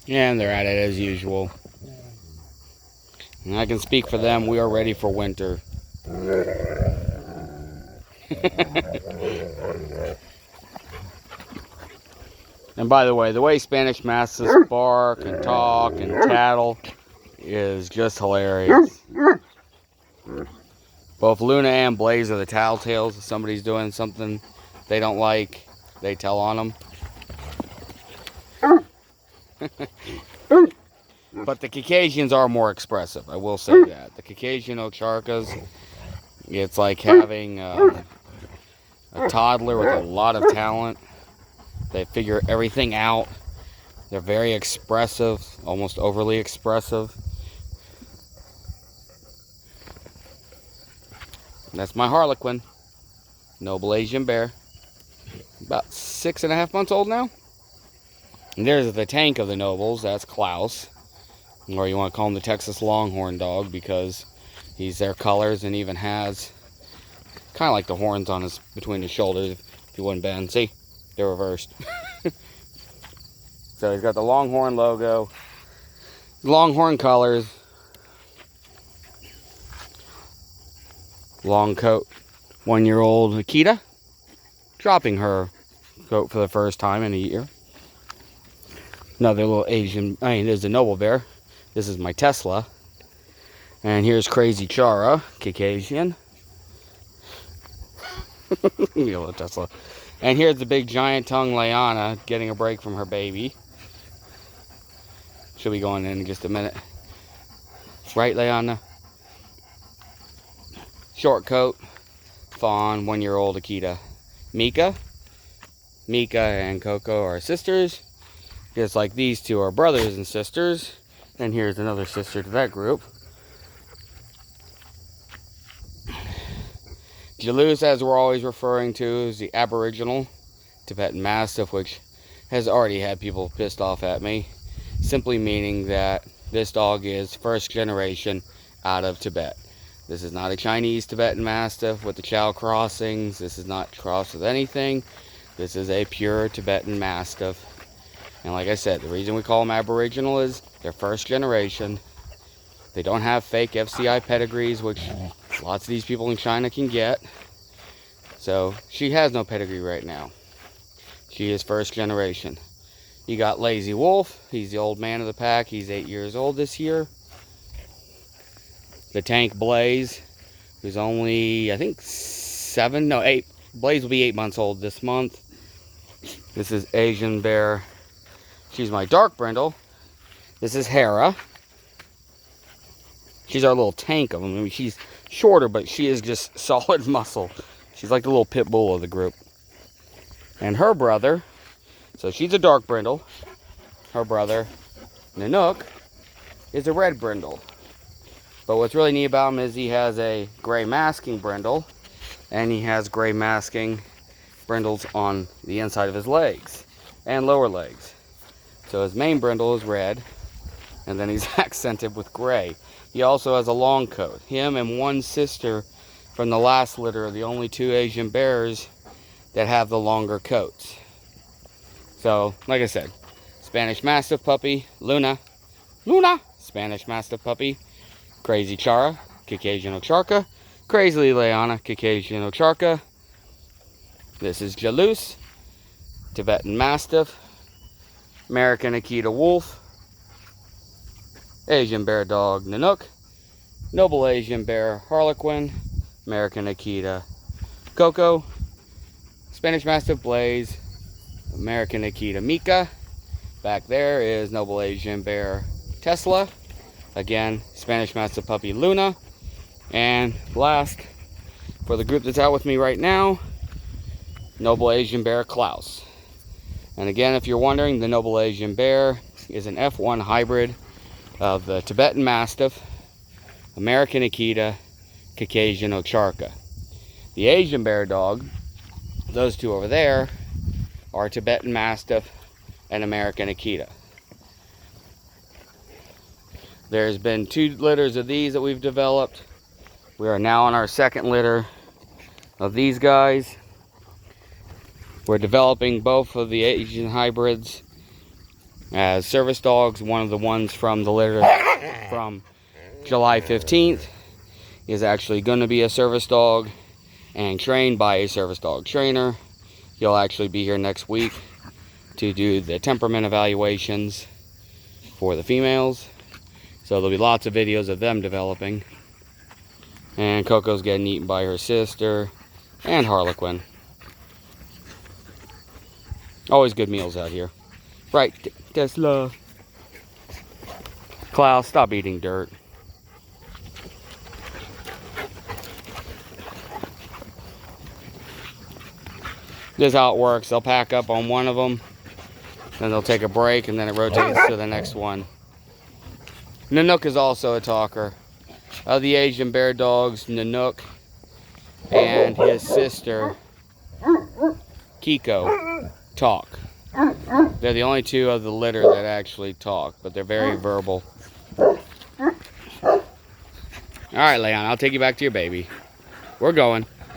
And they're at it as usual. And I can speak for them, we are ready for winter. And by the way Spanish Mastiffs bark and talk and tattle is just hilarious. Both Luna and Blaze are the tattletales. If somebody's doing something they don't like, they tell on them. But the Caucasians are more expressive, I will say that. The Caucasian Ovcharkas, it's like having a toddler with a lot of talent. They figure everything out. They're very expressive, almost overly expressive. That's my Harlequin, noble Asian bear. About 6.5 months old now. And there's the tank of the nobles, that's Klaus. Or you want to call him the Texas Longhorn dog because he's their colors and even has kind of like the horns on his between his shoulders if you wouldn't bend. See? They're reversed. So he's got the Longhorn logo, Longhorn colors, long coat. 1-year-old Akita, dropping her coat for the first time in a year. Another little Asian, there's a noble bear. This is my Tesla. And here's Crazy Chara, Caucasian. Little Tesla. And here's the big giant tongue Leanna getting a break from her baby. She'll be going in just a minute. Right, Leanna? Short coat, fawn, 1-year-old Akita. Mika and Coco are sisters. Just like these two are brothers and sisters. And here's another sister to that group. Jalous, as we're always referring to, is the Aboriginal Tibetan Mastiff, which has already had people pissed off at me. Simply meaning that this dog is first generation out of Tibet. This is not a Chinese Tibetan Mastiff with the Chow crossings. This is not crossed with anything. This is a pure Tibetan Mastiff. And like I said, the reason we call them Aboriginal is they're first generation. They don't have fake FCI pedigrees, which lots of these people in China can get. So she has no pedigree right now. She is first generation. You got Lazy Wolf. He's the old man of the pack. He's 8 years old this year. The tank Blaze, who's only, I think, 8. Blaze will be 8 months old this month. This is Asian Bear. She's my dark brindle. This is Hera. She's our little tank of them. I mean, she's shorter, but she is just solid muscle. She's like the little pit bull of the group. And her brother, so she's a dark brindle. Her brother, Nanook, is a red brindle. But what's really neat about him is he has a gray masking brindle, and he has gray masking brindles on the inside of his legs and lower legs. So his main brindle is red, and then he's accented with gray. He also has a long coat. Him and one sister from the last litter are the only 2 Asian bears that have the longer coats. So, like I said, Spanish Mastiff puppy, Luna, Spanish Mastiff puppy, Crazy Chara, Caucasian Ovcharka, Crazy Leanna, Caucasian Ovcharka. This is Jalous, Tibetan Mastiff, American Akita Wolf, Asian Bear Dog Nanook, Noble Asian Bear Harlequin, American Akita Coco, Spanish Mastiff Blaze, American Akita Mika. Back there is Noble Asian Bear Tesla. Again, Spanish Mastiff Puppy Luna. And last, for the group that's out with me right now, Noble Asian Bear Klaus. And again, if you're wondering, the Noble Asian Bear is an F1 hybrid of the Tibetan Mastiff, American Akita, Caucasian Ovcharka. The Asian Bear dog, those two over there, are Tibetan Mastiff and American Akita. There's been 2 litters of these that we've developed. We are now on our 2nd litter of these guys. We're developing both of the Asian hybrids as service dogs. One of the ones from the litter from July 15th is actually going to be a service dog and trained by a service dog trainer. He'll actually be here next week to do the temperament evaluations for the females. So there'll be lots of videos of them developing. And Coco's getting eaten by her sister and Harlequin. Always good meals out here. Right, Tesla. Klaus, stop eating dirt. This is how it works. They'll pack up on one of them, then they'll take a break, and then it rotates to the next one. Nanook is also a talker. Of the Asian bear dogs, Nanook and his sister, Kiko, talk. They're the only two of the litter that actually talk, but they're very verbal. Alright, Leon, I'll take you back to your baby. We're going.